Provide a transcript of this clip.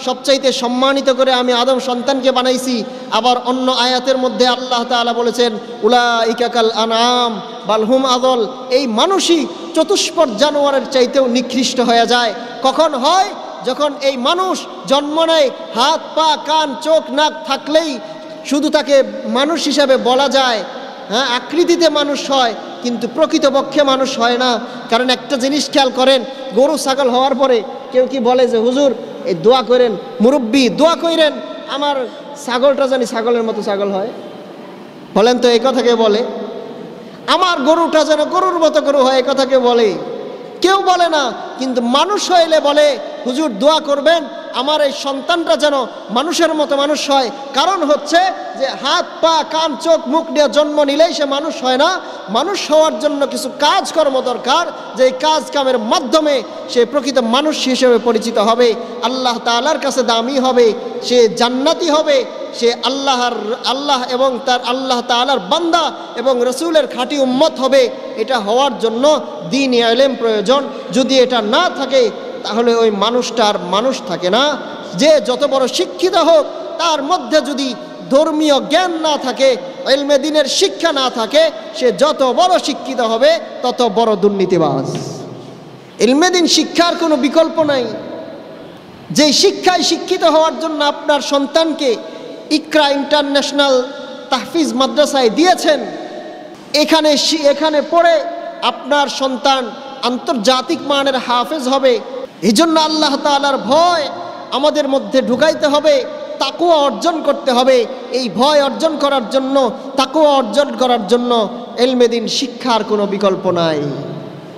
সবচাইতে সম্মানিত করে আমি আদম সন্তানকে বানাইছি। আবার অন্য আয়াতের মধ্যে আল্লাহ তাআলা বলেছেন উলাইকা কাল আনআম বাল হুম আদল, এই মানুষই চতুষ্পদ জানোয়ারের চাইতেও নিকৃষ্ট হয়ে যায়। কখন হয়? যখন এই মানুষ জন্ম নেয়, হাত পা কান চোখ নাক থাকলেই শুধু তাকে মানুষ হিসাবে বলা যায়, হ্যাঁ আকৃতিতে মানুষ হয়, কিন্তু প্রকৃতপক্ষে মানুষ হয় না। কারণ একটা জিনিস খেয়াল করেন, গরু ছাগল হওয়ার পরে কেউ কি বলে যে হুজুর এই দোয়া করেন, মুরব্বী দোয়া করেন আমার ছাগলটা জানি ছাগলের মতো ছাগল হয়? বলেন তো এই কথা কে বলে? আমার গরুটা যেন গরুর মতো গরু হয়, এই কথা কে বলে? কেউ বলে না। কিন্তু মানুষ হইলে বলে হুজুর দোয়া করবেন আমার এই সন্তানটা যেন মানুষের মতো মানুষ হয়। কারণ হচ্ছে যে হাত পা কান চোখ মুখ নিয়ে জন্ম নিলেই সে মানুষ হয় না। মানুষ হওয়ার জন্য কিছু কাজকর্ম দরকার, যে কাজ কামের মাধ্যমে সে প্রকৃত মানুষ হিসেবে পরিচিত হবে, আল্লাহ তাআলার কাছে দামি হবে, সে জান্নাতি হবে, সে আল্লাহ এবং তার আল্লাহ তাআলার বান্দা এবং রসুলের খাঁটি উম্মত হবে। এটা হওয়ার জন্য দ্বীন ইলম প্রয়োজন। যদি এটা না থাকে তাহলে ওই মানুষটার মানুষ থাকে না। যে যত বড় শিক্ষিত হোক, তার মধ্যে যদি ধর্মীয় জ্ঞান না থাকে, ইলমে দ্বীনের শিক্ষা না থাকে, সে যত বড় শিক্ষিত হবে তত বড় দুর্নীতিবাজ। ইলমে দ্বীন শিক্ষার কোনো বিকল্প নাই। যেই শিক্ষায় শিক্ষিত হওয়ার জন্য আপনার সন্তানকে ইকরা ইন্টারন্যাশনাল তাহফিজ মাদ্রাসায় দিয়েছেন, এখানে পড়ে আপনার সন্তান আন্তর্জাতিক মানের হাফেজ হবে। এই জন্য আল্লাহ তাআলার ভয় আমাদের মধ্যে ঢুকাইতে হবে, তাকওয়া অর্জন করতে হবে। এই ভয় অর্জন করার জন্য, তাকওয়া অর্জন করার জন্য ইলমে দ্বীন শিক্ষার কোনো বিকল্প নাই।